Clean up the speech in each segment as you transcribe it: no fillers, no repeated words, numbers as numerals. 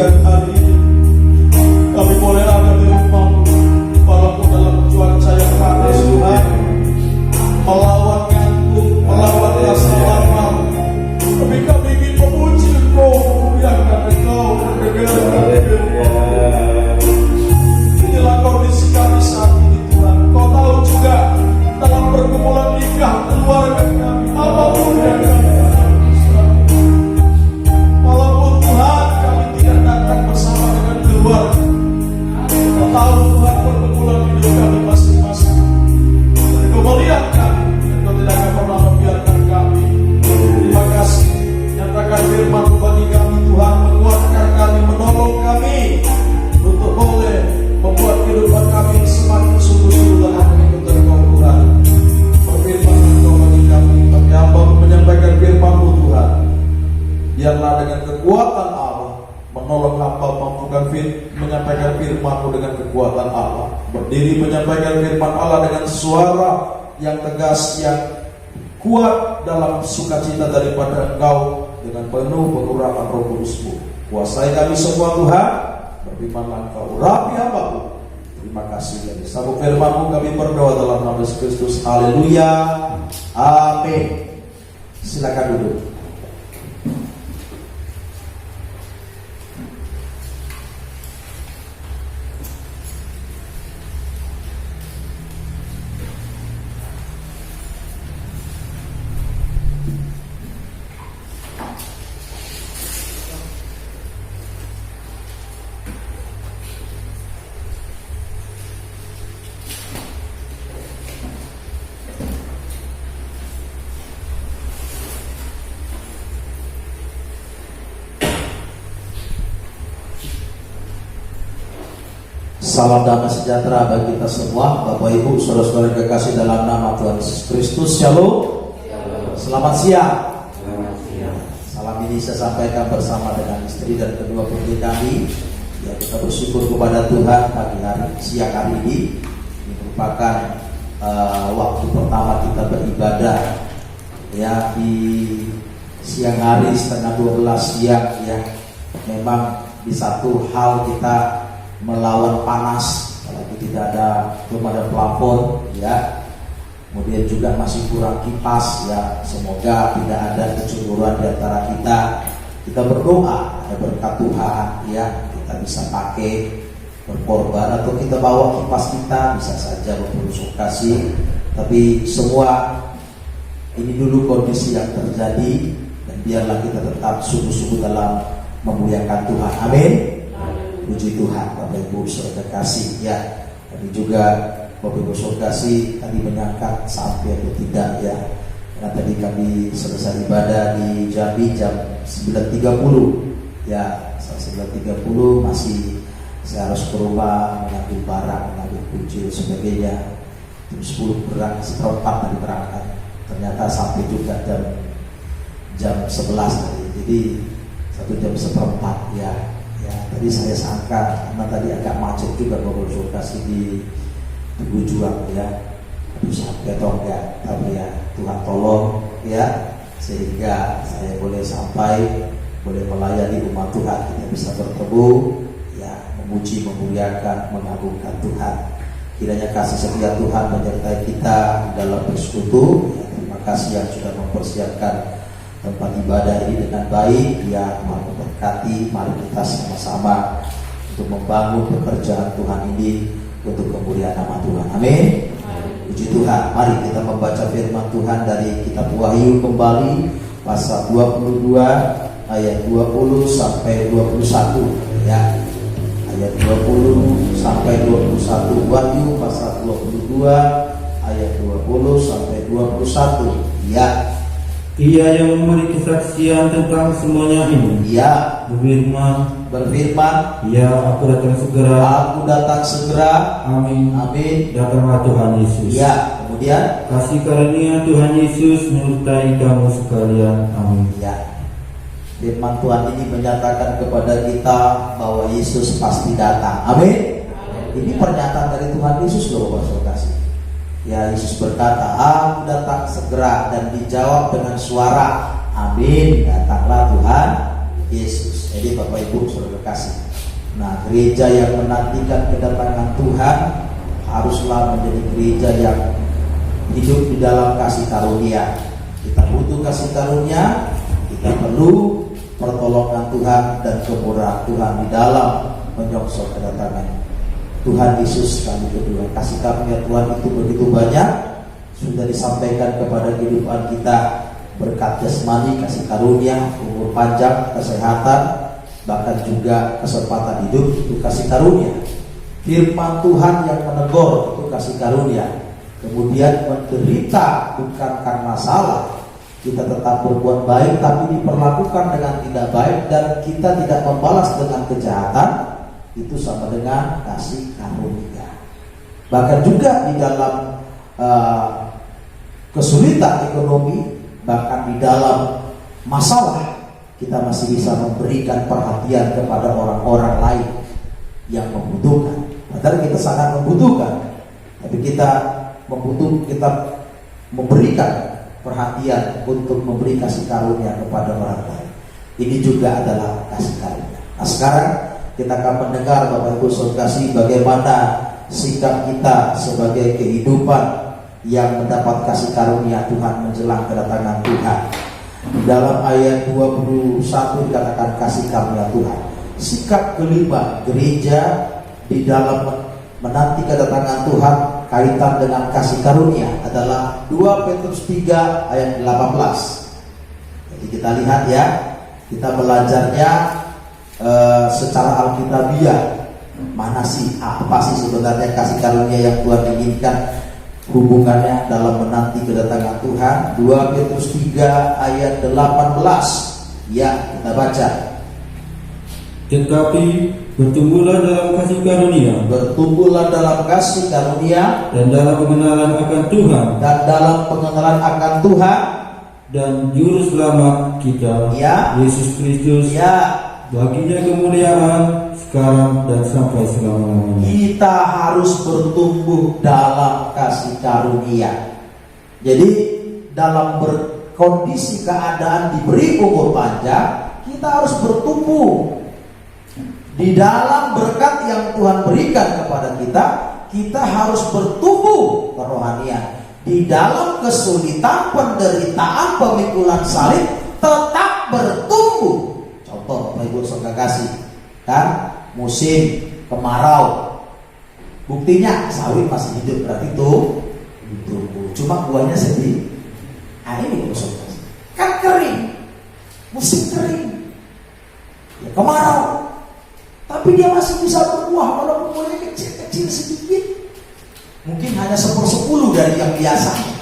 siang hari ini. Kami boleh ada di rumah-Mu, walaupun dalam cuaca yang panas Tuhan, melawan ngantuk, melawan rasa lapar. Tapi kami ingin memuji Engkau, memuliakan Engkau, mendengarkan firman-Mu. Inilah kondisi kami saat ini Tuhan. Kau tahu juga dalam pergumulan nikah keluarga kami, apapun yang kami bisa. Walaupun Tuhan kami tidak datang bersama dengan keluarga, Kau tahu Tuhan pergumulan hidup kami masing-masing. Kau melihat kami, dan Kau tidak akan pernah membiarkan kami. Terima kasih. Nyatakan firman-Mu bagi kami Tuhan, menguatkan kami, menolong kami untuk boleh membuat kehidupan kami semakin sungguh-sungguh dalam mengikuti Engkau Tuhan. Berfirman Engkau bagi kami, bagi hamba menyampaikan firman-Mu Tuhan. Biarlah dengan kekuatan Allah menolong hamba mampukan menyampaikan firman-Mu dengan kekuatan Allah. Berdiri menyampaikan firman Allah dengan suara yang tegas, yang kuat dalam sukacita daripada Engkau, dengan penuh pengurapan Roh Kudus-Mu. Kuasai kami semua Tuhan. Berfirmanlah Engkau, urapi hamba-Mu. Terima kasih. Dari sabuk firman-Mu kami berdoa dalam nama Yesus Kristus. Haleluya. Amin. Silakan duduk. Salam damai sejahtera bagi kita semua, Bapak Ibu, saudara-saudara kekasih dalam nama Tuhan Yesus Kristus. Shalom. Selamat siang. Salam ini saya sampaikan bersama dengan istri dan kedua putri kami. Ya, kita bersyukur kepada Tuhan pagi hari, siang hari ini. Ini merupakan waktu pertama kita beribadah. Ya, di siang hari setengah 12 siang. Ya, memang di satu hal kita melawan panas, apalagi belum ada plafon, ya. Kemudian juga masih kurang kipas, ya. Semoga tidak ada kecemburuan di antara kita. Kita berdoa ada berkat Tuhan, ya. Kita bisa pakai berkorban atau kita bawa kipas kita, bisa saja berpersuk kasih. Tapi semua ini dulu kondisi yang terjadi, dan biarlah kita tetap sungguh-sungguh dalam memuliakan Tuhan. Amin. Puji Tuhan, Bapak Ibu saudara kasih, ya. Tadi juga Bapak Ibu saudara kasih tadi menyangka sampai atau tidak, ya. Karena tadi kami selesai ibadah di Jambi jam 9.30, ya. 9.30 masih saya harus ke rumah mengambil barang, mengambil kunci dan sebagainya. Jam 10 seperempat tadi berangkat. Ternyata sampai juga jam 11 tadi. Jadi 1 jam seperempat, ya. Ya, tadi saya sangka karena tadi agak macet juga Bapak kasih di Tugu Juang, ya. Aduh, sampai atau enggak, tapi ya Tuhan tolong, ya, sehingga saya boleh sampai, boleh melayani umat Tuhan, kita bisa bertemu, ya, memuji, memuliakan, mengagungkan Tuhan. Kiranya kasih setia Tuhan menyertai kita dalam bersekutu. Ya, terima kasih yang sudah mempersiapkan tempat ibadah ini dengan baik, ya. Memberkati, mari kita sama-sama untuk membangun pekerjaan Tuhan ini untuk kemuliaan nama Tuhan. Amin. Puji Tuhan. Mari kita membaca firman Tuhan dari kitab Wahyu kembali pasal 22 ayat 20 sampai 21, ya. Ayat 20 sampai 21, Wahyu pasal 22 ayat 20 sampai 21, ya. Dia yang memberi kesaksian tentang semuanya ini, ya, berfirman, ya, aku datang segera, amin, amin. Datanglah Tuhan Yesus, ya. Kemudian kasih karunia Tuhan Yesus menyertai kamu sekalian, amin, ya. Firman Tuhan ini menyatakan kepada kita bahwa Yesus pasti datang, amin. Ini pernyataan dari Tuhan Yesus loh, Bapak Saudara. Ya, Yesus berkata, aku datang segera, dan dijawab dengan suara, amin, datanglah Tuhan Yesus. Jadi Bapak Ibu Saudara kasih. Nah, gereja yang menantikan kedatangan Tuhan haruslah menjadi gereja yang hidup di dalam kasih karunia. Kita butuh kasih karunia, kita perlu pertolongan Tuhan dan kemurahan Tuhan di dalam menyongsong kedatangan Tuhan Yesus kali kedua. Kasih karunia Tuhan itu begitu banyak, sudah disampaikan kepada kehidupan kita, berkat jasmani, kasih karunia, umur panjang, kesehatan, bahkan juga kesempatan hidup, itu kasih karunia. Firman Tuhan yang menegur, itu kasih karunia. Kemudian menderita bukan karena salah, kita tetap berbuat baik tapi diperlakukan dengan tidak baik dan kita tidak membalas dengan kejahatan, itu sama dengan kasih karunia. Bahkan juga di dalam kesulitan ekonomi, bahkan di dalam masalah, kita masih bisa memberikan perhatian kepada orang-orang lain yang membutuhkan. Padahal kita sangat membutuhkan, tapi kita memberikan perhatian untuk memberi kasih karunia kepada orang lain. Ini juga adalah kasih karunia. Nah, sekarang kita akan mendengar Bapak Ibu Saudara kasih bagaimana sikap kita sebagai kehidupan yang mendapat kasih karunia Tuhan menjelang kedatangan Tuhan. Dalam ayat 21 dikatakan kasih karunia Tuhan. Sikap kelima gereja di dalam menanti kedatangan Tuhan kaitan dengan kasih karunia adalah 2 Petrus 3 ayat 18. Jadi kita lihat ya, kita belajarnya secara alkitabiah. Mana sih, apa sih sebenarnya kasih karunia yang Tuhan inginkan, hubungannya dalam menanti kedatangan Tuhan. 2 Petrus 3 ayat 18. Ya, kita baca. Tetapi bertumbuhlah dalam kasih karunia, Bertumbuhlah dalam kasih karunia dan dalam pengenalan akan Tuhan, dan dalam pengenalan akan Tuhan dan juru selamat kita, Ya. Yesus Kristus. ya. Baginya kemuliaan sekarang dan sampai selama-lamanya. Kita harus bertumbuh dalam kasih karunia. Jadi dalam berkondisi keadaan diberi umur panjang, kita harus bertumbuh di dalam berkat yang Tuhan berikan kepada kita. Kita harus bertumbuh kerohanian. Di dalam kesulitan, penderitaan, pemikulan salib, tetap bertumbuh. Contoh Bapak Ibu Saudara kasih, kan musim kemarau, buktinya sawit masih hidup, berarti itu tumbuh, cuma buahnya sedih. Nah ini Saudara, kan kering, musim kering, ya, kemarau, tapi dia masih bisa berbuah walaupun buahnya kecil-kecil sedikit, mungkin hanya 1/10 dari yang biasanya.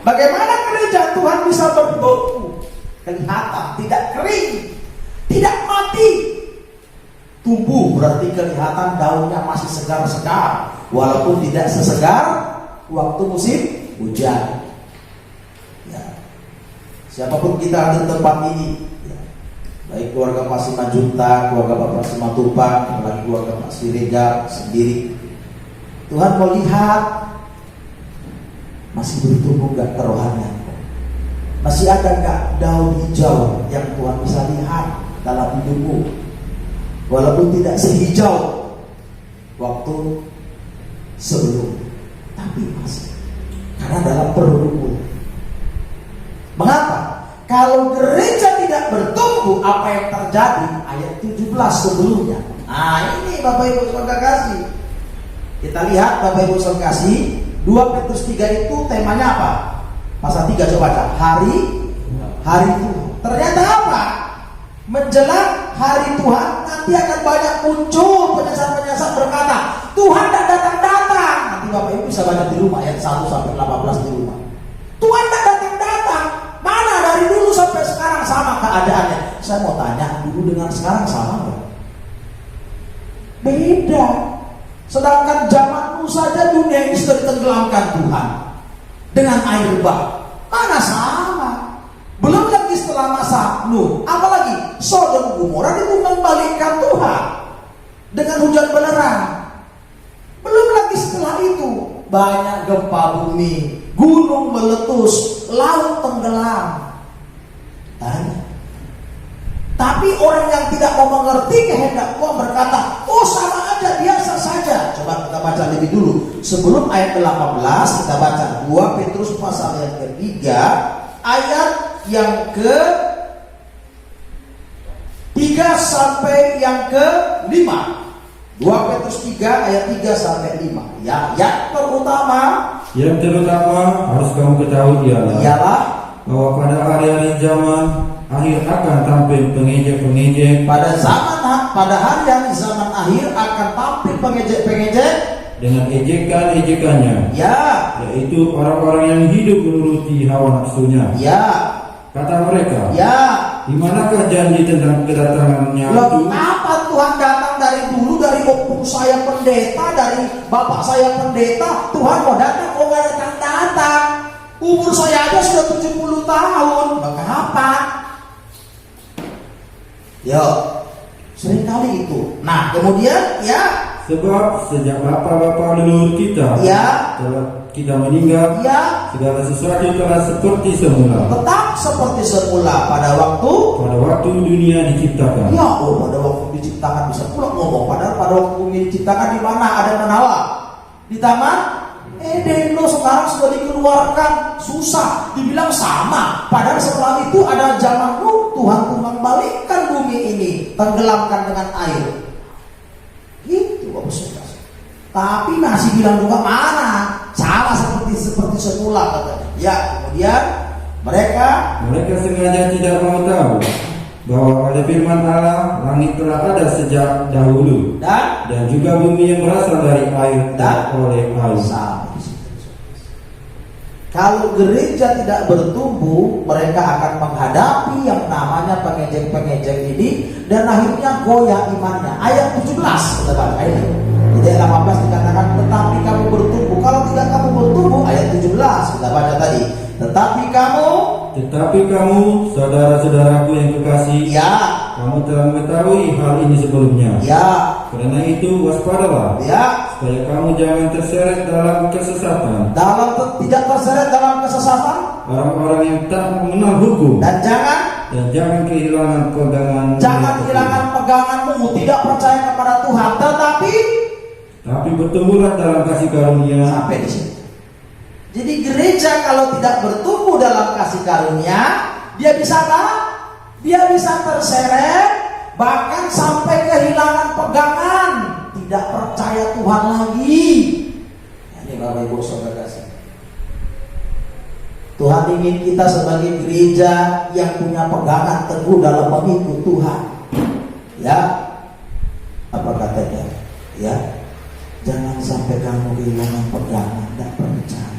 Bagaimana gereja Tuhan bisa bertumbuh? Kelihatan, tidak kering, tidak mati. Tumbuh berarti kelihatan daunnya masih segar-segar, walaupun tidak sesegar waktu musim hujan. Ya. Siapapun kita ada di tempat ini, ya. Baik keluarga Pak Simanjunta, keluarga Bapak Simatupang, apalagi keluarga Pak Siregar sendiri, Tuhan mau lihat masih bertumbuh gak kerohanian? Masih ada gak daun hijau yang Tuhan bisa lihat dalam hidupmu? Walaupun tidak sehijau waktu sebelum, tapi masih. Karena dalam pertumbuhan. Mengapa? Kalau gereja tidak bertumbuh, apa yang terjadi? Ayat 17 sebelumnya. Nah ini Bapak Ibu Saudara kasih. Kita lihat Bapak Ibu Saudara kasih, 2 Petrus 3 itu temanya apa? Pasal 3 coba baca. Hari Tuhan. Ternyata apa? Menjelang hari Tuhan nanti akan banyak muncul penyesalan-penyesalan berkata, Tuhan tak datang-datang. Nanti Bapak Ibu bisa baca di rumah ayat 1 sampai 18 di rumah. Tuhan tak datang-datang. Mana dari dulu sampai sekarang sama keadaannya? Saya mau tanya, dulu dengan sekarang sama enggak? Beda. Sedangkan zaman dulu saja dunia ini sudah ditenggelamkan Tuhan dengan air bah. Mana sama? Belum lagi setelah masa Nuh, apalagi Sodom Gomora dikembalikan Tuhan dengan hujan belerang. Belum lagi setelah itu banyak gempa bumi, gunung meletus, laut tenggelam. Tapi orang yang tidak mau mengerti kehendak Tuhan berkata, oh sama aja, biasa saja. Coba kita baca lebih dulu. Sebelum ayat 18 kita baca 2 Petrus pasal yang ketiga ayat yang ke 3 sampai yang ke 5. 2 Petrus 3 ayat 3 sampai 5. Ya, yang terutama harus kamu ketahui ialah bahwa pada hari-hari zaman akhir akan tampil pengejek-pengejek. Pada hari-hari zaman akhir akan tampil pengejek-pengejek dengan ejekan-ejekannya. Ya, yaitu orang-orang yang hidup menuruti hawa nafsunya. Ya. Kata mereka, ya, di manakah janji tentang kedatangannya itu? Apa Tuhan datang dari dulu, dari opung saya pendeta, dari bapak saya pendeta, Tuhan mau datang, kok gak datang-datang? Umur saya aja sudah 70 tahun, maka apa? Yo, seringkali itu. Nah, kemudian ya, sebab sejak bapak-bapak leluhur kita, ya, telah kita meninggal, ya, segala sesuatu telah seperti semula. Tetap seperti semula pada waktu dunia diciptakan. Ya, pada waktu diciptakan bisa pula ngomong. Padahal pada waktu dunia diciptakan di mana Adam dan Hawa? Di taman Eden. Lo sekarang sudah dikeluarkan, susah, dibilang sama. Padahal setelah itu ada zaman Nuh, Tuhan membalikkan bumi ini, tenggelamkan dengan air. Gitu Bapak Saudara. Tapi masih bilang juga mana? Sama seperti semula katanya. Ya, kemudian mereka sengaja tidak mau tahu bahwa oleh firman Allah langit telah ada sejak dahulu dan juga bumi yang berasal dari air dan oleh air. Kalau gereja tidak bertumbuh, mereka akan menghadapi yang namanya pengejek-pengejek ini dan akhirnya goyah imannya. Ayat 17 kita baca ini. Di ayat 18 dikatakan tetapi kamu bertumbuh. Kalau tidak kamu bertumbuh, ayat 17 kita baca tadi. Tetapi kamu saudara-saudaraku yang kekasih, ya, kamu telah mengetahui hal ini sebelumnya. Ya. Karena itu waspadalah, ya, supaya kamu jangan terseret dalam kesesatan. Tidak terseret dalam kesesatan orang-orang yang tak mengenal hukum. Dan jangan kehilangan pegangan. Jangan kehilangan peganganmu, tidak percaya kepada Tuhan, tapi bertumbuhlah dalam kasih karunia. Sampai di sini. Jadi gereja kalau tidak bertumbuh dalam kasih karunia, dia bisa apa? Dia bisa terseret, bahkan sampai kehilangan pegangan, tidak percaya Tuhan lagi. Ini Bapak Ibu Saudara kasih. Tuhan ingin kita sebagai gereja yang punya pegangan teguh dalam mengikut Tuhan. Ya, apa katanya? Ya, jangan sampai kamu kehilangan pegangan, tidak percaya.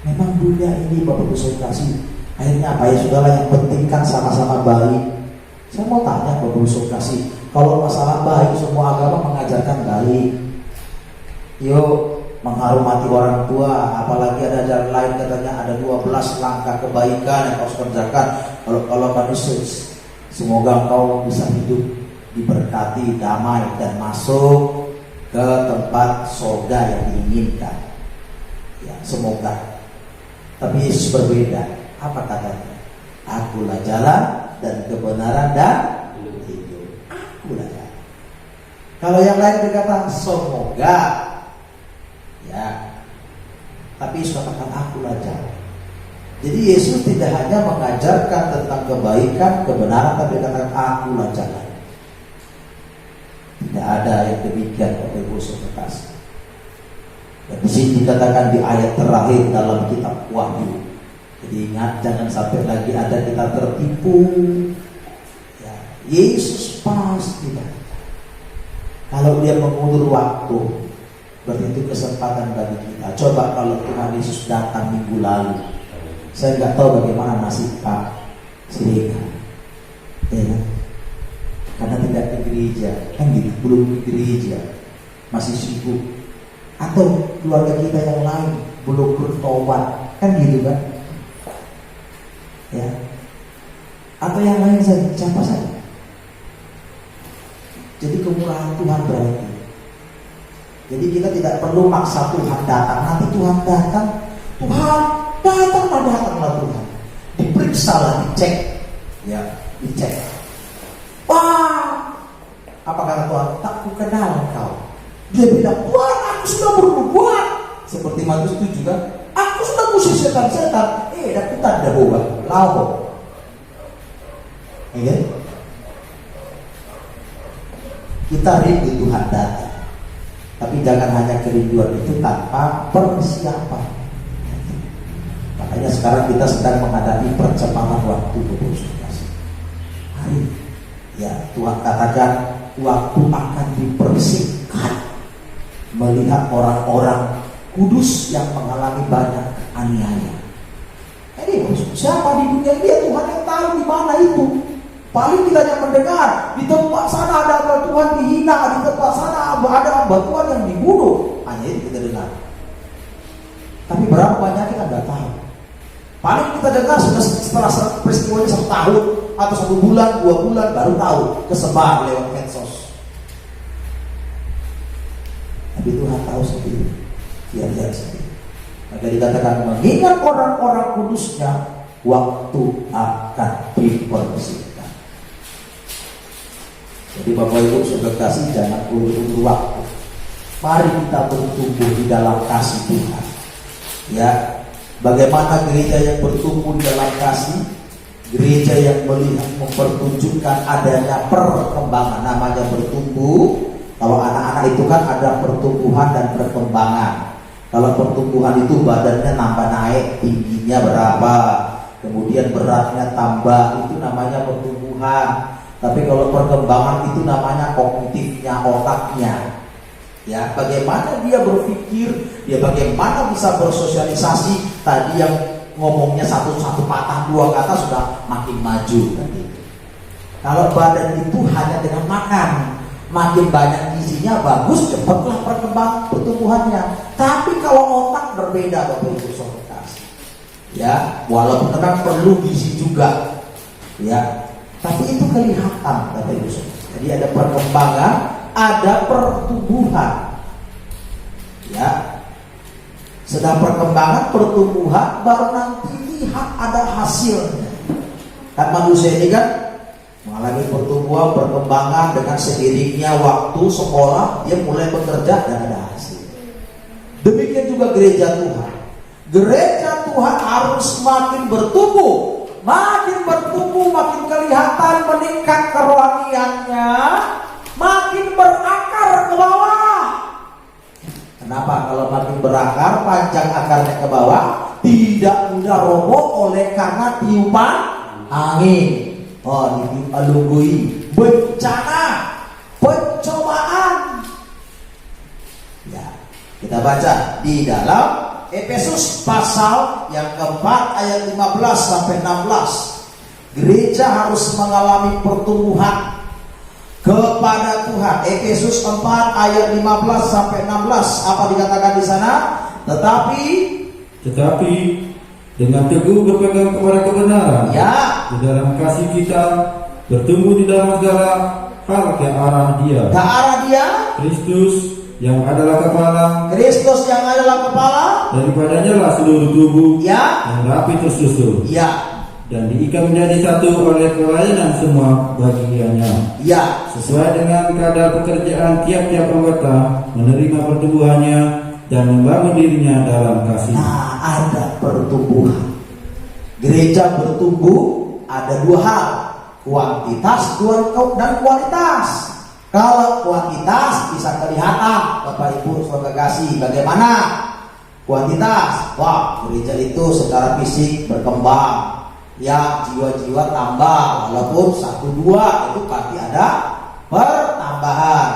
Memang dunia ini Bapak Ibu Saudara kasih, akhirnya apa ya saudara, yang penting kan sama-sama baik. Saya mau tanya Bapak Ibu Saudara kasih, kalau masalah baik, semua agama mengajarkan baik. Yuk menghormati orang tua, apalagi ada jalan lain katanya ada 12 langkah kebaikan yang harus kerjakan. Kalau manusia, semoga kau bisa hidup diberkati, damai dan masuk ke tempat surga yang diinginkan. Ya, semoga. Tapi Yesus berbeda. Apa katanya? Akulah jalan dan kebenaran dan hidup. Akulah jalan. Kalau yang lain berkata semoga, ya, tapi Yesus katakan akulah jalan. Jadi Yesus tidak hanya mengajarkan tentang kebaikan, kebenaran, tapi katakan akulah jalan. Tidak ada yang demikian Bapak Ibu Saudara. Dan di sini dikatakan di ayat terakhir dalam kitab Wahyu. Jadi ingat, jangan sampai lagi ada kita tertipu. Ya, Yesus pasti datang. Kalau dia mengundur waktu, berarti itu kesempatan bagi kita. Coba kalau Tuhan Yesus datang minggu lalu, saya nggak tahu bagaimana nasib Pak Sireka. Ya, karena tidak ke gereja, kan gitu, belum ke gereja, masih sibuk. Atau keluarga kita yang lain belum bertobat, kan gitu kan? Ya. Atau yang lain saja, siapa saja. Jadi kemurahan Tuhan berarti. Jadi kita tidak perlu maksa Tuhan datang. Nanti Tuhan datang, datanglah Tuhan. Diperiksalah, dicek, ya, dicek. Apa kata Tuhan? Tak ku kenal kau. Dia bilang, Tuhan, aku sudah berbuat. Seperti Matius 7 kan? Aku sudah mengusir setan-setan. Aku tak ada boba. Lau. Ya. Kita rindu Tuhan datang. Tapi jangan hanya kerinduan itu tanpa persiapan. Makanya sekarang kita sedang menghadapi percepatan waktu. Hari, ya Tuhan katakan waktu akan dipersingkat melihat orang-orang kudus yang mengalami banyak aniaya. Jadi siapa di dunia ini? Tuhan yang tahu di mana itu. Paling kita yang mendengar di tempat sana ada hamba Tuhan dihina, di tempat sana ada hamba Tuhan yang dibunuh. Hanya itu kita dengar. Tapi berapa banyak kita nggak tahu. Paling kita dengar setelah peristiwanya 1 tahun atau 1 bulan, 2 bulan baru tahu, kesebar lewat medsos. Tapi Tuhan tahu sendiri, Dia lihat sendiri. Maka dikatakan mengingat orang-orang kudusnya, waktu akan dipersingkat. Jadi Bapak Ibu sudah kasih, jangan ulur-ulur waktu. Mari kita bertumbuh di dalam kasih Tuhan. Ya, bagaimana gereja yang bertumbuh di dalam kasih? Gereja yang melihat mempertunjukkan adanya perkembangan, namanya bertumbuh. Kalau anak-anak itu kan ada pertumbuhan dan perkembangan. Kalau pertumbuhan itu badannya nambah naik, tingginya berapa, kemudian beratnya tambah, itu namanya pertumbuhan. Tapi kalau perkembangan itu namanya kognitifnya, otaknya. Ya, bagaimana dia berpikir, dia bagaimana bisa bersosialisasi. Tadi yang ngomongnya satu patah 2 kata sudah makin maju. Kalau badan itu hanya dengan makan, makin banyak gizinya bagus, cepatlah perkembangan pertumbuhannya. Tapi kalau otak berbeda, Bapak Ibu Saudara. Ya, walaupun memang perlu gizi juga. Ya, tapi itu kelihatan, Bapak Ibu Saudara. Jadi ada perkembangan, ada pertumbuhan. Ya. Sedang perkembangan, pertumbuhan, baru nanti lihat ada hasilnya. Dan manusia ini kan mengalami pertumbuhan, perkembangan, dengan seiringnya waktu sekolah, dia mulai bekerja dan ada hasil. Demikian juga gereja Tuhan. Gereja Tuhan harus makin bertumbuh, makin kelihatan, meningkat kerohaniannya, makin berakar ke bawah. Kenapa? Kalau makin berakar, panjang akarnya ke bawah, tidak mudah roboh oleh karena tiupan angin. Dialugui bencana, pencobaan. Ya, kita baca di dalam Efesus pasal yang keempat ayat 15 sampai 16. Gereja harus mengalami pertumbuhan kepada Tuhan. Efesus 4 ayat 15 sampai 16. Apa dikatakan di sana? Tetapi dengan teguh berpegang kepada kebenaran, ya, di dalam kasih kita bertumbuh di dalam segala hal ke arah Dia, Kristus yang adalah kepala, daripadanya lah seluruh tubuh, ya, yang rapi tersusun, ya, dan diikat menjadi satu oleh pelayanan semua bagiannya, ya, sesuai dengan kadar pekerjaan tiap-tiap anggota, menerima pertumbuhannya dan membangun dirinya dalam kasih. Nah, ada pertumbuhan. Gereja bertumbuh ada 2 hal, kuantitas dan kualitas. Kalau kuantitas bisa kelihatan, Bapak Ibu Saudara kasih, bagaimana kuantitas? Wah, gereja itu secara fisik berkembang, ya, jiwa-jiwa tambah, walaupun 1-2 itu pasti ada pertambahan,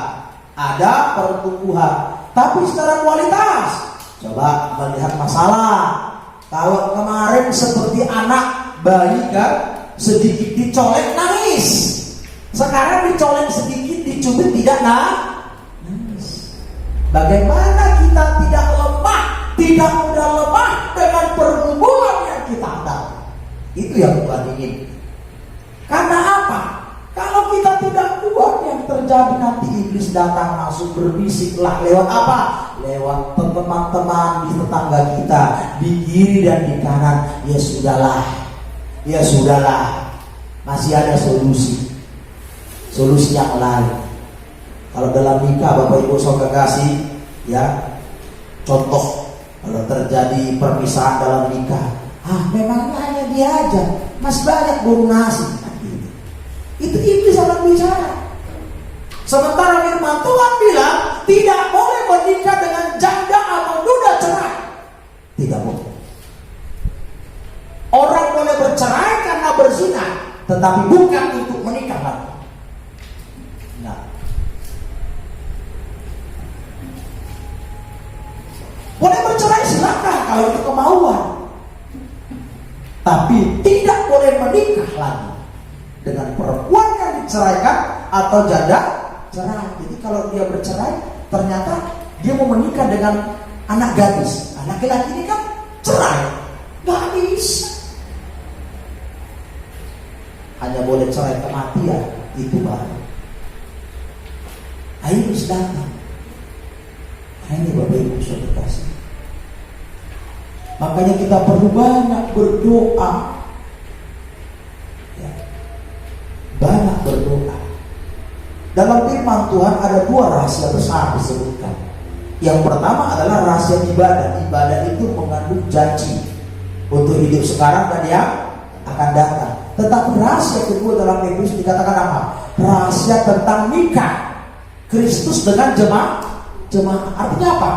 ada pertumbuhan. Tapi secara kualitas, coba melihat masalah. Kalau kemarin seperti anak bayi kan, sedikit dicolek nangis. Sekarang dicolek sedikit, dicubit tidak nangis. Bagaimana kita tidak tidak mudah lemah dengan pertumbuhan yang kita ada? Itu yang Tuhan ingin. Karena apa? Kalau kita tidak kuat, yang terjadi nanti iblis datang masuk berbisiklah lewat apa? Lewat teman-teman di tetangga kita, di kiri dan di kanan. Ya sudahlah, masih ada solusi yang lain. Kalau dalam nikah Bapak Ibu saudara kasih, ya contoh kalau terjadi perpisahan dalam nikah, memangnya hanya dia aja, masih banyak burung nasi. Itu iblis akan bicara. Sementara firman Tuhan bilang tidak boleh menikah dengan janda atau duda cerai. Tidak boleh. Orang boleh bercerai karena berzina, tetapi bukan untuk menikah lagi. Nah, boleh bercerai silakan kalau itu kemauan, tapi tidak boleh menikah lagi dengan perempuan yang diceraikan atau janda cerai. Jadi kalau dia bercerai, ternyata dia mau menikah dengan anak gadis, laki-laki ini kan cerai, nggak bisa. Hanya boleh cerai kematian, itu baru. Ayo datang. Ini Bapak Ibu saudara kasih. Makanya kita perlu banyak berdoa. Ya. Banyak berdoa. Dalam firman Tuhan ada 2 rahasia besar disebutkan. Yang pertama adalah rahasia ibadah. Ibadah itu mengandung janji untuk hidup sekarang dan yang akan datang. Tetapi rahasia kedua dalam Efesus dikatakan apa? Rahasia tentang nikah Kristus dengan jemaat. Artinya apa?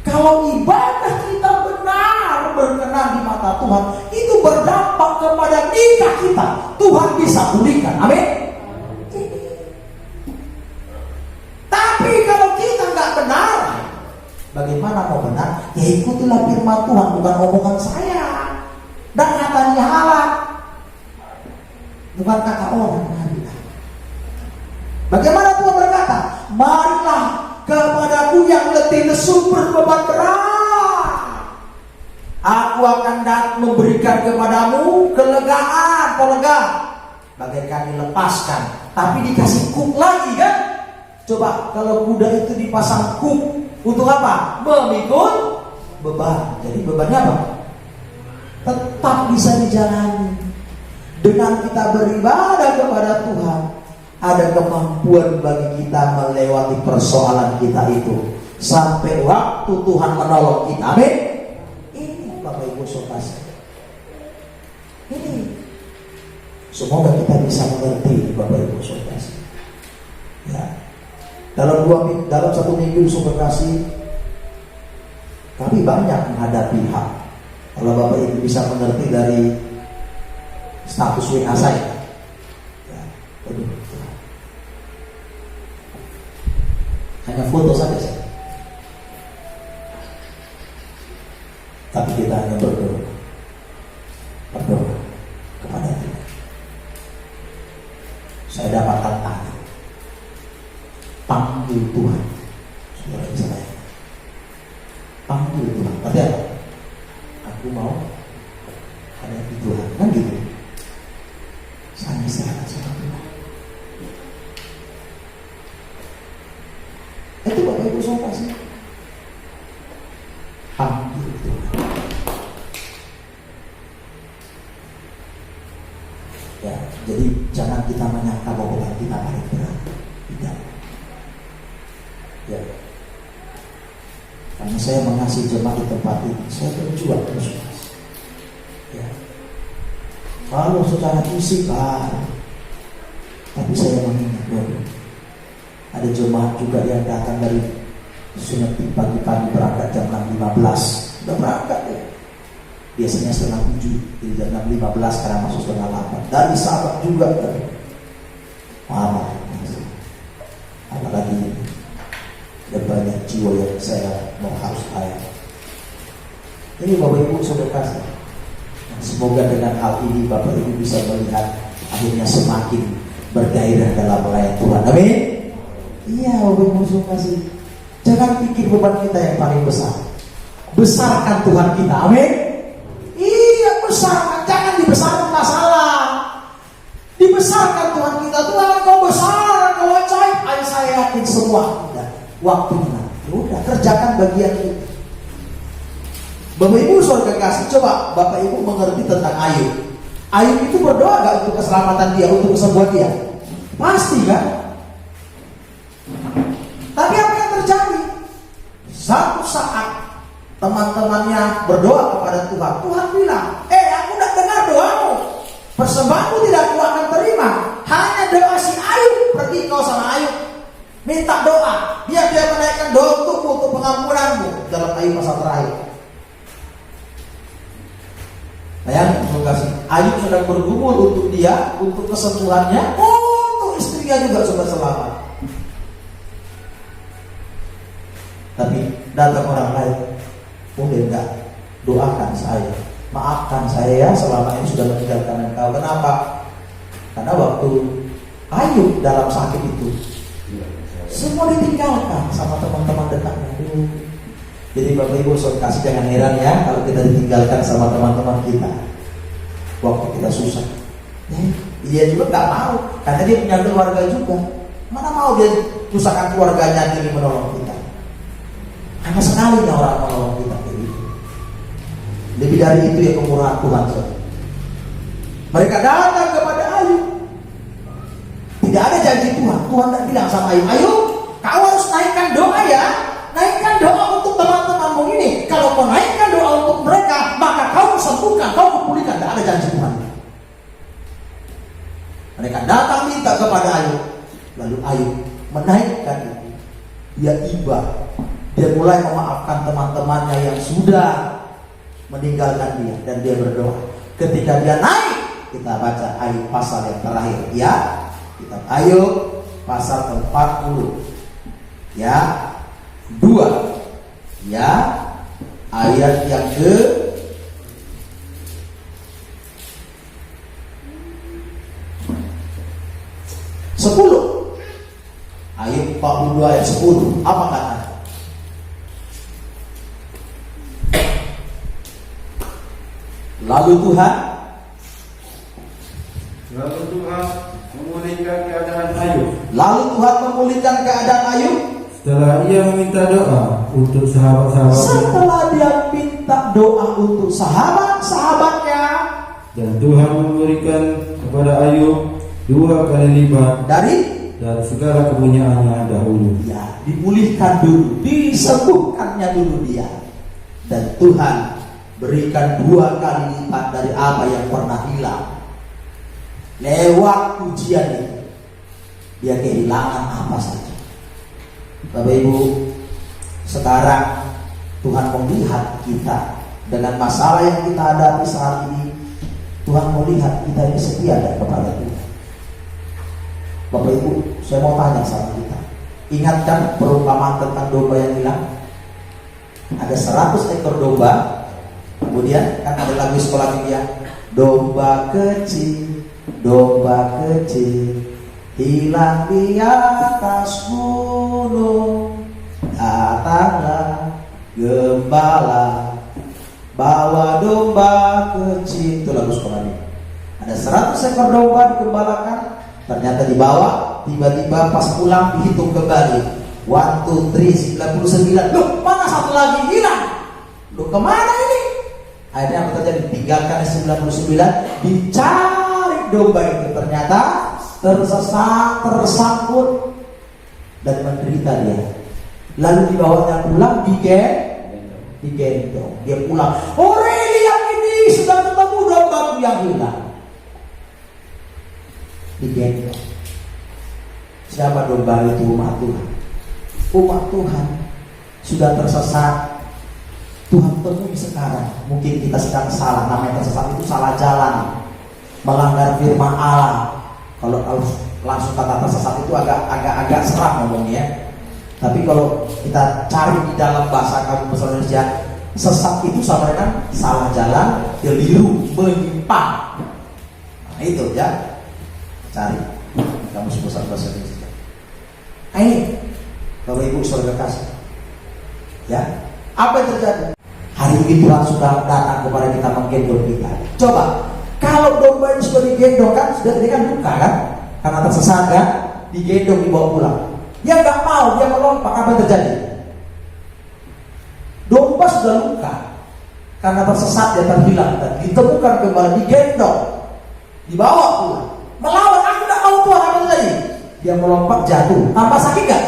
Kalau ibadah kita benar berkenan di mata Tuhan, itu berdampak kepada nikah kita. Tuhan bisa pulihkan. Amin. Tapi kalau kita nggak benar, bagaimana mau benar? Ya ikutilah firman Tuhan, bukan omongan saya dan katanya halal, bukan kata orang. Bagaimana Tuhan berkata? Marilah kepadaku yang letih lesu berbeban berat, aku akan memberikan kepadamu kelegaan. Lega, bagaikan dilepaskan, tapi dikasih kuk lagi kan? Coba kalau kuda itu dipasang kuk untuk apa? Memikul beban. Jadi bebannya apa? Tetap bisa dijalani. Dengan kita beribadah kepada Tuhan, ada kemampuan bagi kita melewati persoalan kita itu sampai waktu Tuhan menolong kita. Amin. Ini Bapak Ibu saudara. Ini semoga kita bisa mengerti Bapak Ibu saudara. Ya. Dalam 1 minggu saudara kasih, kami banyak menghadapi hal. Kalau Bapak Ibu bisa mengerti dari status WA saya. Ya. Hanya foto saja sih. Tapi kita hanya berdoa kepada Tuhan. Saya dapat tantangan, panggil Tuhan. Saudara bisa bayangkan, panggil Tuhan. Berarti apa? Aku mau hadapi Tuhan, kan gitu. Saya serahkan sama Tuhan. Itu Bapak Ibu saudara sih. Panggil Tuhan. Ya, jadi jangan kita menyangka bahwa beban kita paling berat. Tidak. Ya. Karena saya mengasihi jemaat di tempat ini, saya berjuang terus. Ya. Kalau secara fisik tapi saya mengingat bahwa ada jemaat juga yang datang dari Sunat pagi-pagi berangkat jam 6.15. Udah berangkat ya. Biasanya 6:30, jadi jam 6.15 sekarang masuk 7:30. Dari sahabat juga kan. Marah. Apalagi ada banyak jiwa yang saya mau harus ayat. Ini Bapak Ibu saudara kasih. Semoga dengan hal ini Bapak Ibu bisa melihat akhirnya semakin bergairah dalam melayani Tuhan. Amin. Iya Bapak Ibu saudara kasih. Jangan pikir beban kita yang paling besar. Besarkan Tuhan kita. Amin. Iya besarkan. Jangan dibesarkan masalah. Dibesarkan Tuhan kita. Tuhan kau besar, kau ajaib. Ayo saya yakin semua. Udah, waktunya. Udah kerjakan bagian itu. Bapak Ibu saudara kasih, coba Bapak Ibu mengerti tentang Ayub. Ayub itu berdoa gak untuk keselamatan dia, untuk kesembuhan dia? Pasti kan? teman-temannya berdoa kepada Tuhan. Tuhan bilang, aku tidak dengar doamu, persembahanmu tidak aku akan terima. Hanya doa si Ayub. Pergi kau sama Ayub, minta doa, biar dia menaikkan doa untuk pengampunanmu. Dalam Ayub pasal terakhir. Bayangin, Ayub sedang bergumul untuk dia, untuk kesembuhannya, untuk istrinya juga supaya selamat. Tapi datang orang lain, boleh enggak doakan saya, maafkan saya ya, selama ini sudah meninggalkan engkau. Kenapa? Karena waktu Ayub dalam sakit itu, semua ditinggalkan sama teman-teman dekatnya. Jadi Bapak Ibu saudara kasih, jangan heran ya kalau kita ditinggalkan sama teman-teman kita waktu kita susah. Dia juga nggak mau, karena dia punya keluarga juga. Mana mau dia susahkan keluarganya demi menolong kita? Hanya sekali orang menolong kita kayak gitu. Lebih dari itu ya kemurahan Tuhan. Mereka datang kepada Ayub. Tidak ada janji Tuhan. Tuhan tidak bilang sama Ayub, Ayub, kau harus naikkan doa ya. Naikkan doa untuk teman-temanmu ini. Kalau kau naikkan doa untuk mereka, maka kau sembuhkan, kau pulihkan. Tidak ada janji Tuhan. Mereka datang minta kepada Ayub. Lalu Ayub menaikkan itu. Dia iba. Dia mulai memaafkan teman-temannya yang sudah meninggalkan dia. Dan dia berdoa. Ketika dia naik, kita baca Ayub pasal yang terakhir. Ya, kitab Ayub pasal 40. Ya, 2. Ya, ayat yang ke 10. Ayub 42 ayat 10. Apa kata? Lalu Tuhan memulihkan keadaan Ayub. Lalu Tuhan memulihkan keadaan Ayub. Setelah ia meminta doa untuk sahabat-sahabatnya. Setelah dia minta doa untuk sahabat-sahabatnya. Dan Tuhan memberikan kepada Ayub 2 kali lipat dari segala kepunyaannya dahulu. Ya, dipulihkan dulu, disembuhkannya dulu dia. Dan Tuhan berikan 2 kali lipat dari apa yang pernah hilang. Lewat ujian itu, dia kehilangan apa saja. Bapak Ibu, sekarang Tuhan melihat kita dengan masalah yang kita hadapi saat ini. Tuhan melihat kita ini setia kepada Tuhan. Bapak Ibu, saya mau tanya sama kita. Ingatkan perumpamaan tentang domba yang hilang? Ada 100 ekor domba. Kemudian kan ada lagu sekolah media, domba kecil hilang di atas gunung. Datanglah gembala, bawa domba kecil. Itu lagu sekolah media. Ada 100 ekor domba digembalakan. Ternyata dibawa, tiba-tiba pas pulang dihitung kembali. 1, 2, 3, 99. Loh, mana satu lagi hilang? Loh, kemana ini? Akhirnya apa terjadi? Tinggalkan 99, dicari domba itu. Ternyata tersesat, tersangkut, dan menderita dia. Lalu dibawanya pulang, digendong. Dia pulang. Lihat ini, sudah ketemu dombaku yang hilang. Digendong. Siapa domba itu? Umat Tuhan. Umat Tuhan sudah tersesat. Tuhan temui sekarang. Mungkin kita sedang salah. Namanya tersesat itu salah jalan, melanggar firman Allah. Kalau langsung kata tersesat itu agak seram ngomongnya. Tapi kalau kita cari di dalam bahasa kamu bahasa Indonesia, sesat itu sama dengan salah jalan, keliru, menyimpang. Nah, itu ya. Cari kamu bahasa Indonesia. Ini Bapak Ibu saudara kasih. Ya, apa yang terjadi? Hari ini Tuhan sudah datang kepada kita, menggendong kita. Coba, kalau domba ini sudah digendong kan, sudah dia kan luka kan? Karena tersesat kan, digendong dibawa pulang. Dia nggak mau, dia melompat. Apa yang terjadi? Domba sudah luka karena tersesat, dia terhilang dan ditemukan kembali, digendong, dibawa pulang. Melawan, aku nggak mau Tuhan. Apa yang terjadi? Dia melompat, jatuh. Tambah sakit nggak?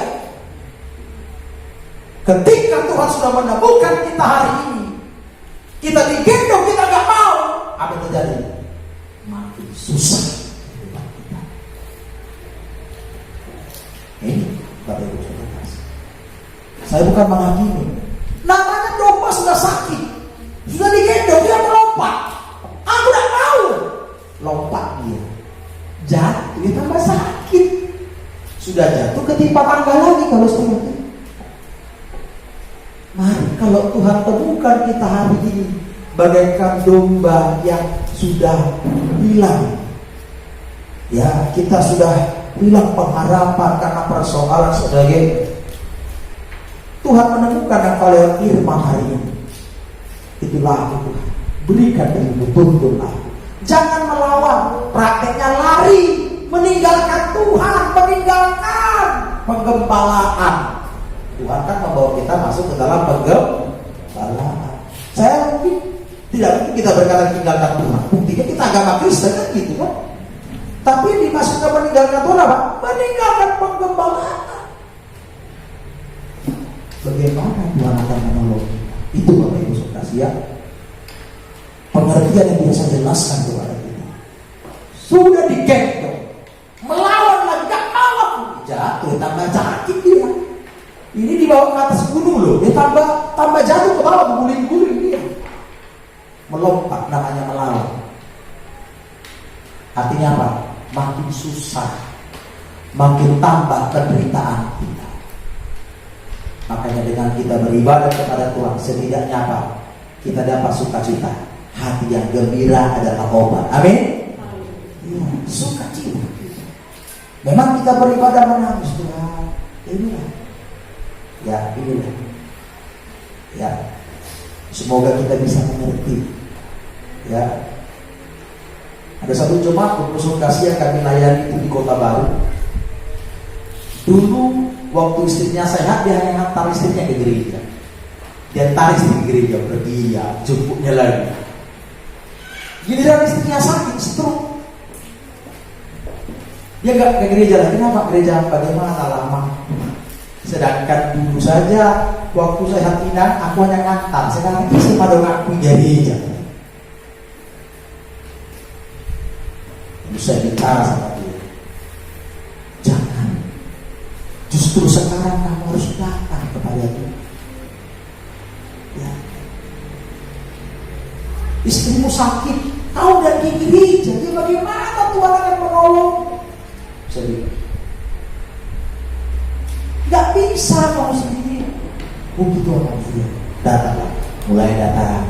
Ketika Tuhan sudah menemukan kita hari ini, kita digendong, kita gak mau, apa yang terjadi? Makin susah kehidupan kita. Ini Bapak Ibu Saudara, saya bukan menghakimi. Namanya domba sudah sakit, sudah digendong, dia melompat. Aku gak mau. Lompat dia, jatuh, dia tambah sakit. Sudah jatuh ketimpa tangga lagi kalau setengah itu. Mari kalau Tuhan temukan kita hari ini bagaikan domba yang sudah hilang, ya kita sudah hilang pengharapan karena persoalan sebagai Tuhan menemukan yang kalian firman hari ini. Itulah aku Tuhan, berikan dirimu, tuntun aku. Jangan melawan, prakteknya lari, meninggalkan Tuhan, meninggalkan penggembalaan. Tuhan kan membawa kita masuk ke dalam penggembalaan. Saya tidak mungkin kita berkata tinggalkan Tuhan. Buktinya kita agama Kristen kan gitu kan. Tapi dimasukkan meninggalkan Tuhan apa? Meninggalkan penggembalaan. Bagaimana Tuhan akan menolong kita? Itu Bapak Ibu Saudara ya. Pengertian yang biasa jelaskan kepada kita. Sudah digendong, melawan lagi, gak mau, jatuh, tambah sakit dia. Ini dibawa ke atas gunung loh, dia tambah jatuh ke bawah, guling-guling dia. Melompat, namanya melawan. Artinya apa? Makin susah, makin tambah penderitaan kita. Makanya dengan kita beribadah kepada Tuhan, setidaknya apa? Kita dapat sukacita. Hati yang gembira adalah obat. Amin. Ya, sukacita. Memang kita beribadah menangis Tuhan. Inilah. Ya, inilah. Ya. Semoga kita bisa mengerti. Ya. Ada satu jemaat berpusung kasih yang kami layani itu di Kota Baru. Dulu waktu istrinya sehat, dia hanya hantar istrinya ke gereja. Dia tarik istri ke gereja, pergi ya, jemputnya lagi. Giliran istrinya sakit, stroke. Dia gak ke gereja lagi. Kenapa? Gereja bagaimana lama? Sedangkan dulu saja waktu saya hatinan aku hanya ngantar. Sekarang istri pada ngaku gereja. Lalu saya bicara sama dia, jangan. Justru sekarang kamu harus datang kepada Tuhan. Ya. Istrimu sakit, kau dan di gereja, jadi bagaimana Tuhan akan menolong? Jadi, nggak bisa kamu sendiri. Begitu orang sudah datang, mulai datang.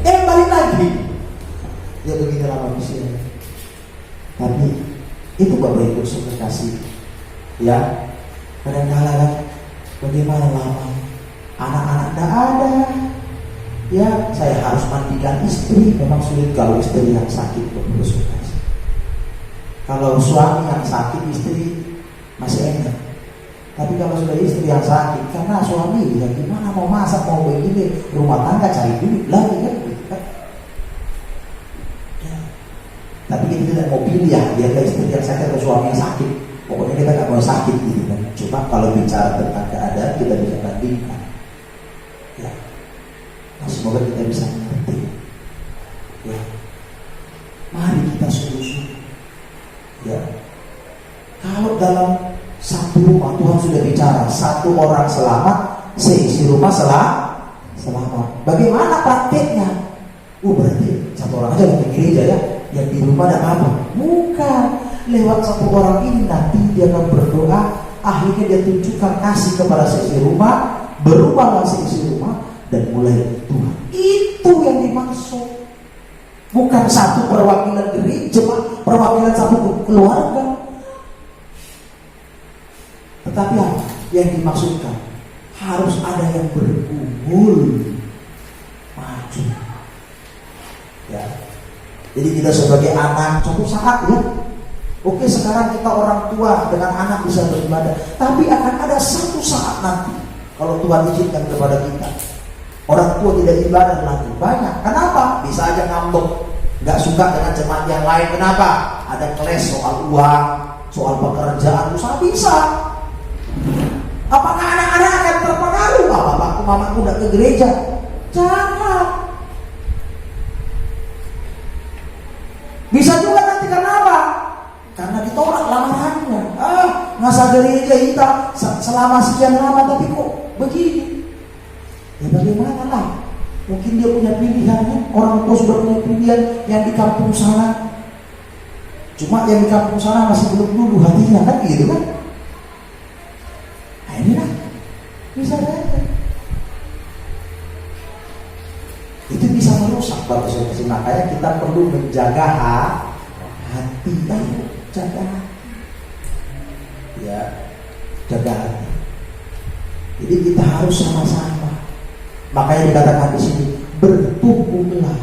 Balik lagi. Ya beginilah manusia. Tapi itu Bapak Ibu Saudara kasih. Ya, kadang-kadang bagaimana lama anak-anak tidak ada. Ya, saya harus mandikan istri. Memang sulit kalau istri yang sakit berproses. Kalau suami yang sakit, istri masih enak. Tapi kalau sudah istri yang sakit, karena suami ya gimana mau masak, mau begini, rumah tangga cari duit lagi kan? Ya. Tapi kita tidak mau pilih ya, dia ke istri yang sakit atau suami yang sakit. Pokoknya kita nggak mau sakit gitu kan. Cuma kalau bicara tentang keadaan kita bisa bandingkan. Ya. Nah, semoga kita bisa mengerti. Ya. Mari kita sungguh-sungguh. Ya. Kalau dalam satu rumah Tuhan sudah bicara, satu orang selamat, seisi rumah selamat. Bagaimana prakteknya? Berarti satu orang aja di gereja ya, yang di rumah ada apa? Bukan. Lewat satu orang ini nanti dia akan berdoa, akhirnya dia tunjukkan kasih kepada seisi rumah, berubahlah seisi rumah dan mulai Tuhan. Itu yang dimaksud. Bukan satu perwakilan gereja, perwakilan satu keluarga. Tetapi apa yang dimaksudkan? Harus ada yang berkumpul maju. Ya. Jadi kita sebagai anak suatu saat ya. Oke, sekarang kita orang tua dengan anak bisa beribadah. Tapi akan ada satu saat nanti kalau Tuhan izinkan kepada kita, orang tua tidak ibadah lagi. Banyak. Kenapa? Bisa aja ngambek. Gak suka dengan jemaat yang lain. Kenapa? Ada keles soal uang, soal pekerjaan, usaha bisa. Apakah anak-anak akan terpengaruh? Apa mamaku tidak ke gereja. Jangan. Bisa juga nanti karena apa? Karena ditolak lamarannya. Ngasa gereja kita selama sekian lama tapi kok begini? Ya bagaimana lah? Mungkin dia punya pilihannya. Orang tua sudah punya pilihan yang di kampung sana. Cuma yang di kampung sana masih belum dulu hatinya, kan gitu kan? Nah inilah bisa saja. Itu bisa merusak Bapak Saudara. Makanya kita perlu menjaga hati. Jaga hati. Ya, jaga hati. Jadi kita harus sama-sama. Makanya dikatakan di sini, bertumbuhlah.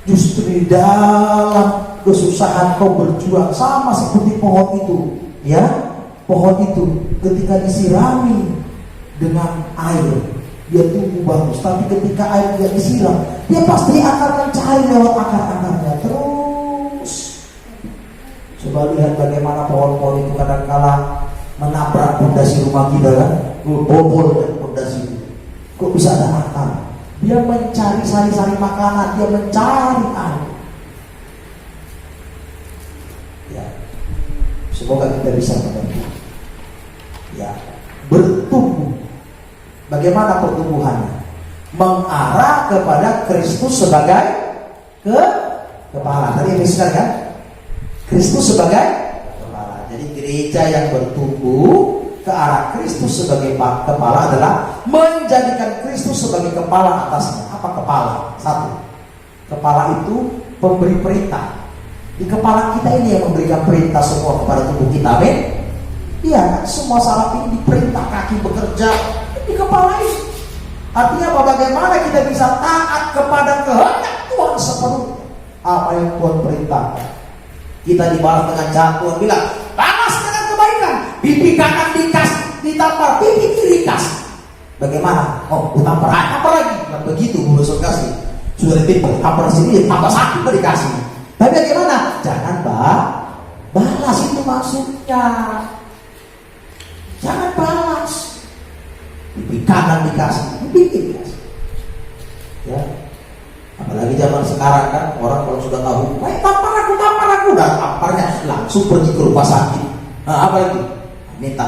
Justru di dalam kesusahan kau berjuang sama seperti pohon itu, ya. Pohon itu ketika disirami dengan air, dia tumbuh bagus. Tapi ketika air dia disiram, dia pasti akan mencari lewat akar-akarnya terus. Coba lihat bagaimana pohon-pohon itu kadang-kala menabrak pondasi rumah kita kan, bobol dan pondasi itu. Kok bisa ada akar? Dia mencari sari-sari makanan, dia mencari air. Ya, semoga kita bisa mengerti. Ya, bertumbuh. Bagaimana pertumbuhannya? Mengarah kepada Kristus sebagai kepala. Tadi yang kan? Kristus sebagai kepala. Jadi gereja yang bertumbuh ke arah Kristus sebagai kepala adalah menjadikan Kristus sebagai kepala atasnya. Apa kepala? Satu, kepala itu pemberi perintah. Di kepala kita ini yang memberikan perintah semua kepada tubuh kita, amin? Iya, semua saraf ini diperintah, kaki bekerja di kepala ini. Artinya apa? Bagaimana kita bisa taat kepada kehendak Tuhan sepenuh apa yang Tuhan perintahkan. Kita dibalas dengan jalan Tuhan bilang, balas dengan kebaikan, pipi kanan ditampar, pipi kiri kasih. Bagaimana? Oh, ditampar apa lagi? Nah, begitu Bu Rasul kasih. Sudah ditampar sini, tambah sakit dikasih. Tapi bagaimana? Jangan balas, itu maksudnya. Jangan balas. Pipi kanan dikasih, pipi kiri dikasih. Ya. Apalagi zaman sekarang kan, orang kalau sudah tahu, tampar aku, dan tamparnya langsung pergi ke rumah sakit. Nah, apa lagi? Minta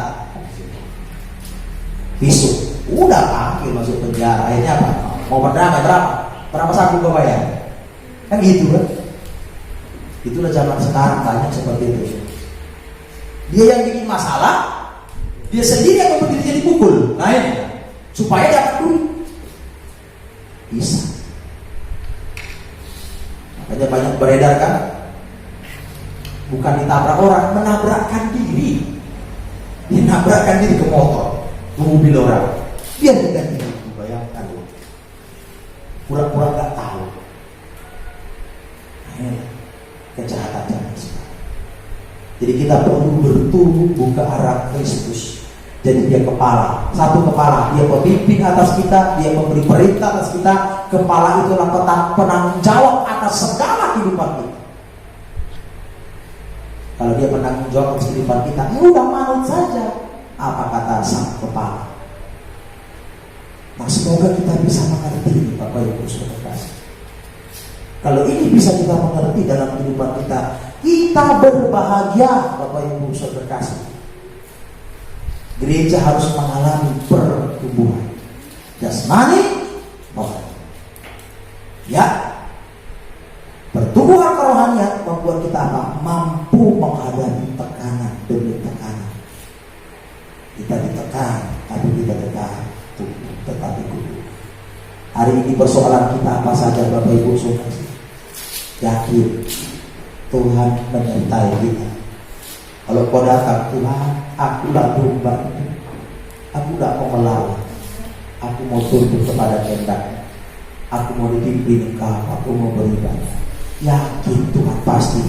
visum. Udah panggil masuk penjara. Akhirnya apa? Mau berdamai berapa saku kau bayar? Kan gitu kan? Itulah zaman sekarang, banyak seperti itu. Dia yang bikin masalah, dia sendiri yang membuat dirinya dipukul. Nah ini, supaya dapat duit. Bisa. Makanya banyak beredar kan, bukan ditabrak orang, menabrakkan diri. Dia nabrakkan diri ke motor, ke mobil orang. Biar diganti. Bayangkan, pura-pura gak tahu. Nah, ini kejahatan zaman sekarang. Jadi kita perlu bertumbuh ke arah Kristus. Jadi dia kepala, satu kepala, dia pemimpin atas kita, dia memberi perintah atas kita. Kepala itulah penanggung jawab atas segala kehidupan kita. Kalau dia penanggung jawab atas kehidupan kita, ya udah manut saja apa kata sang kepala. Nah, semoga kita bisa mengerti, Bapak Ibu Saudara. Kalau ini bisa kita mengerti dalam kehidupan kita, kita berbahagia, Bapak Ibu Saudara kasih. Gereja harus mengalami pertumbuhan jasmani, rohani. Ya, pertumbuhan kerohanian membuat kita apa? Mampu menghadapi tekanan demi tekanan. Kita ditekan, tapi kita tetapi kudu. Hari ini persoalan kita apa saja, Bapak Ibu Saudara? Yakin Tuhan menyertai kita. Kalau kau datang, Tuhan, akulah domba itu. Aku tidak mau melawan. Aku mau tunduk kepada kehendak. Aku mau dipimpin Engkau. Aku mau beribadah. Yakin Tuhan pasti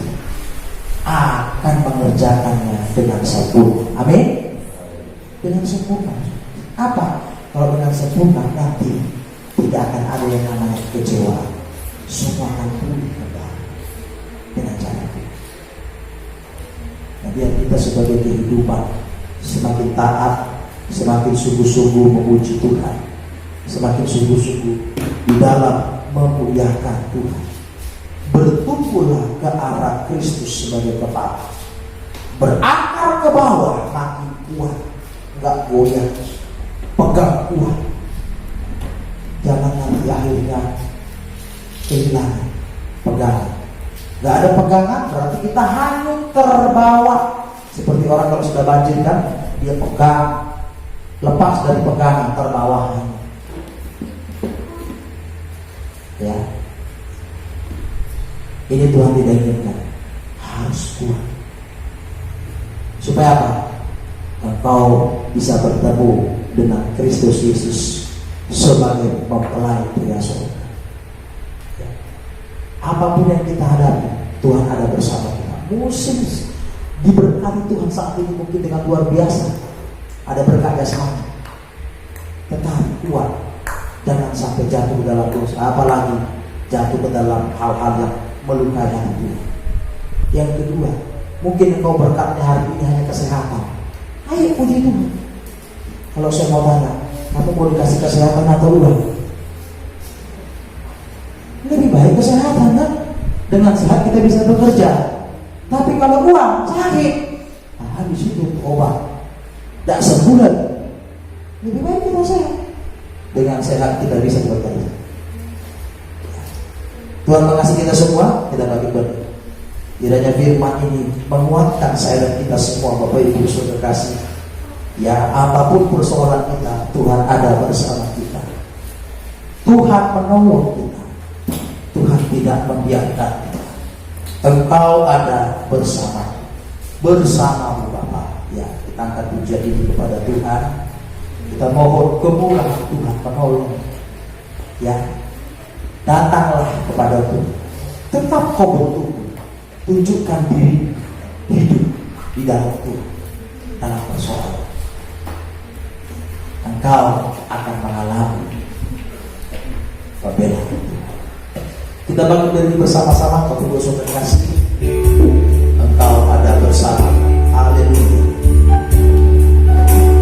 akan mengerjakannya dengan sempurna. Amin. Dengan sempurna. Apa? Kalau dengan sempurna nanti tidak akan ada yang namanya kecewaan. Semua akan pulih kembali dengan cara itu. Nah, biar kita sebagai kehidupan semakin taat, semakin sungguh-sungguh memuji Tuhan, semakin sungguh-sungguh di dalam memuliakan Tuhan. Bertumbuhlah ke arah Kristus sebagai kepala, berakar ke bawah, makin kuat, nggak goyah, pegang kuat. Jangan nanti akhirnya kehilangan pegangan. Nggak ada pegangan berarti kita hanyut terbawa. Seperti orang kalau sudah banjir kan, dia pegang, lepas dari pegangan terbawa. Ya, ini Tuhan tidak inginkan. Harus kuat. Supaya apa? Engkau bisa bertemu dengan Kristus Yesus sebagai mempelai pria surga. Ya. Apapun yang kita hadapi, Tuhan ada bersama kita. Musim diberkati Tuhan saat ini mungkin dengan luar biasa. Ada berkat jasmani, tetapi kuat. Jangan sampai jatuh ke dalam dosa, apalagi jatuh ke dalam hal-hal yang melukai hati Tuhan. Yang kedua, mungkin engkau berkatnya hari ini hanya kesehatan. Ayo puji Tuhan. Kalau saya mau tanya, kamu mau dikasih kesehatan atau uang? Lebih baik kesehatan kan? Dengan sehat kita bisa bekerja. Tapi kalau uang, sakit, nah, habis itu obat, tidak sebulan. Lebih baik kita sehat. Dengan sehat kita bisa bekerja. Tuhan mengasihi kita semua, kita bagi berdoa. Kiranya firman ini menguatkan saya dan kita semua, Bapak Ibu Saudara kasih. Ya, apapun persoalan kita, Tuhan ada bersama kita. Tuhan menolong kita. Tuhan tidak membiarkan kita. Engkau ada bersamamu Bapak. Ya, kita angkat pujian ini kepada Tuhan. Kita mohon kemurahan Tuhan menolong. Ya, datanglah kepada Tuhan. Tetap kau bertumbuh. Tunjukkan diri hidup di dalam Tuhan dalam persoalan. Engkau akan mengalami pembelaan Tuhan. Kita bangun diri bersama-sama, Bapak Ibu Saudara kasih. Engkau ada bersama. Haleluya. Ada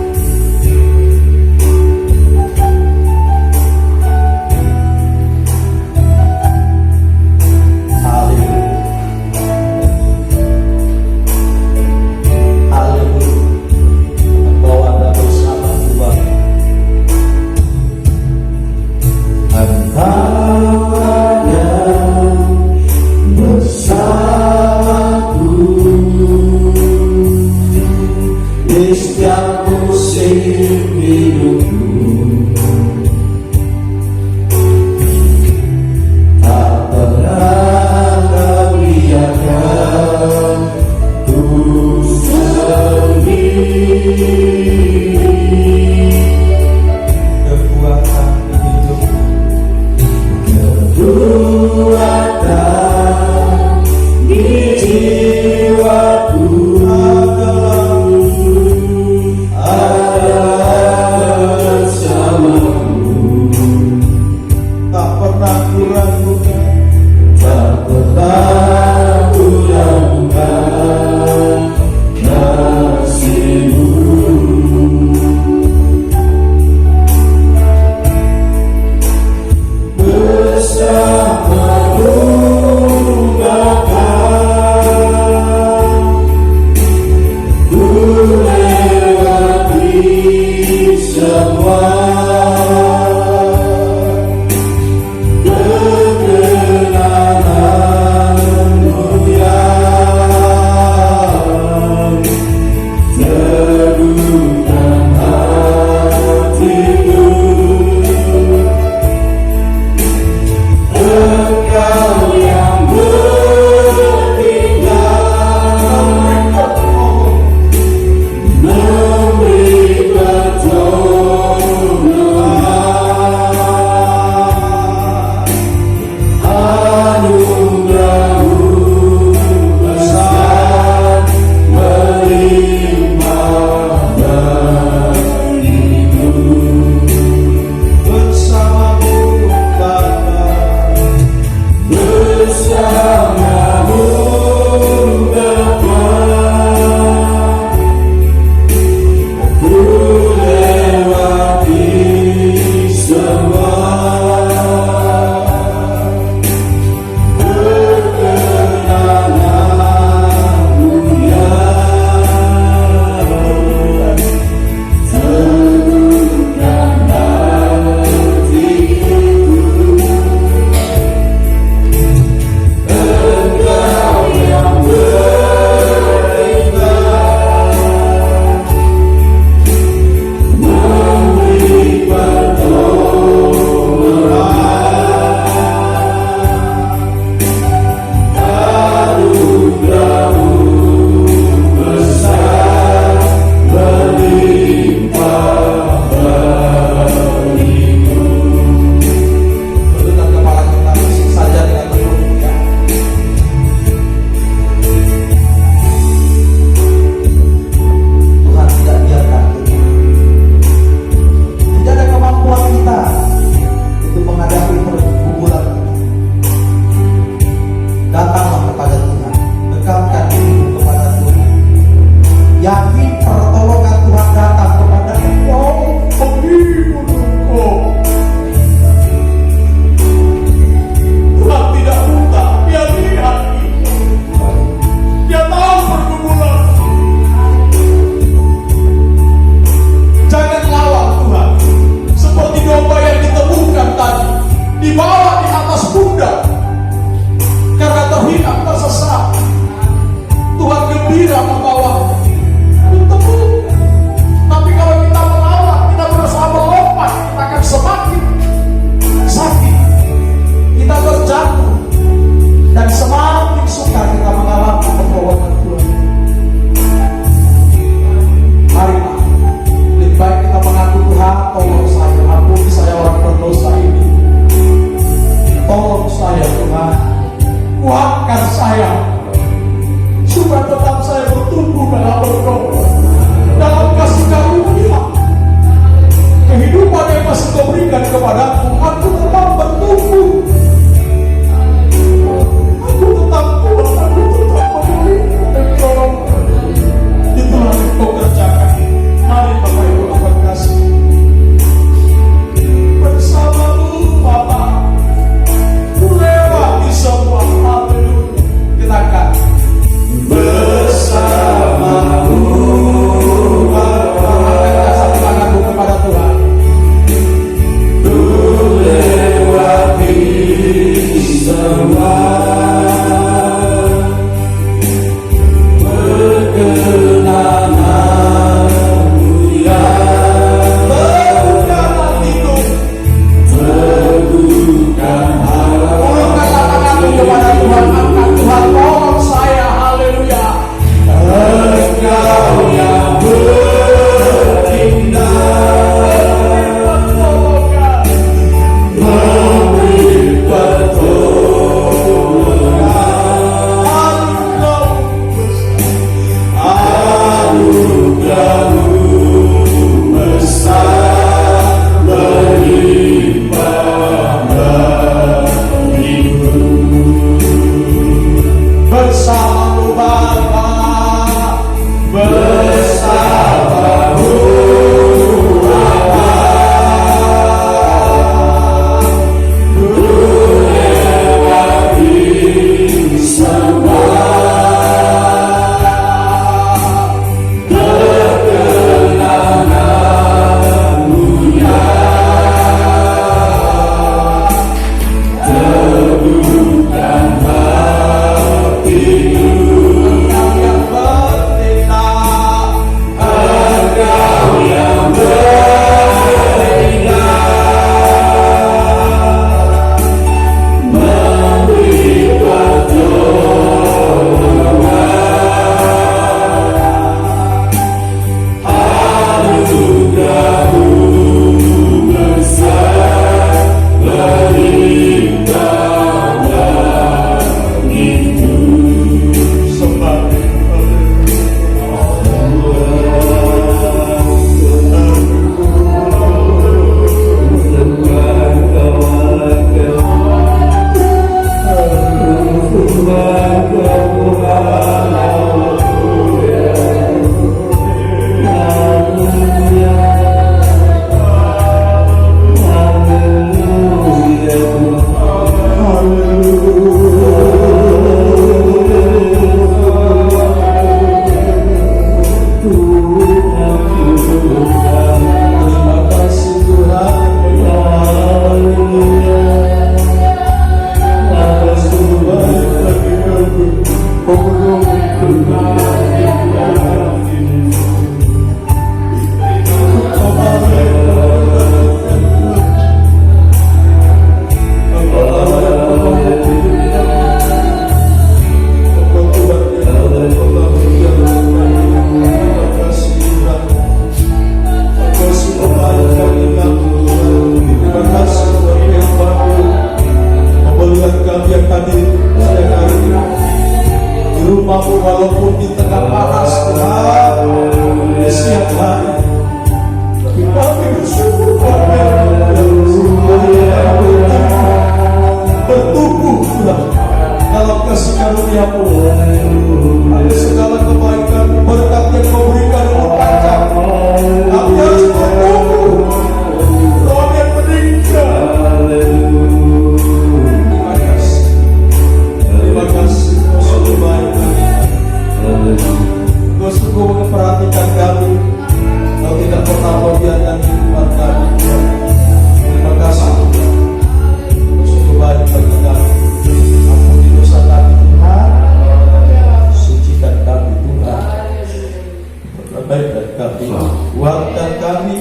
Kuatkan kami,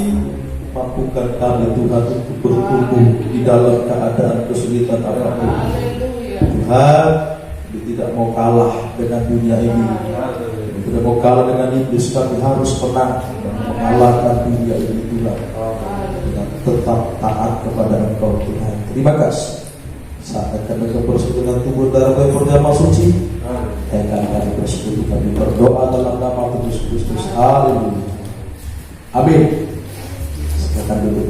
mampukan kami Tuhan untuk bertumbuh di dalam keadaan kesulitan apapun. Tuhan, kami tidak mau kalah dengan dunia ini, kami tidak mau kalah dengan iblis. Kami harus menang dan mengalahkan dunia ini Tuhan, dengan tetap taat kepada Engkau Tuhan. Terima kasih. Saat kami bersekutu dengan tubuh darah kami perjamaah suci, kami bersekutu, kami berdoa dalam nama Tuhan Yesus Kristus. Haleluya. Amin. Silakan dulu.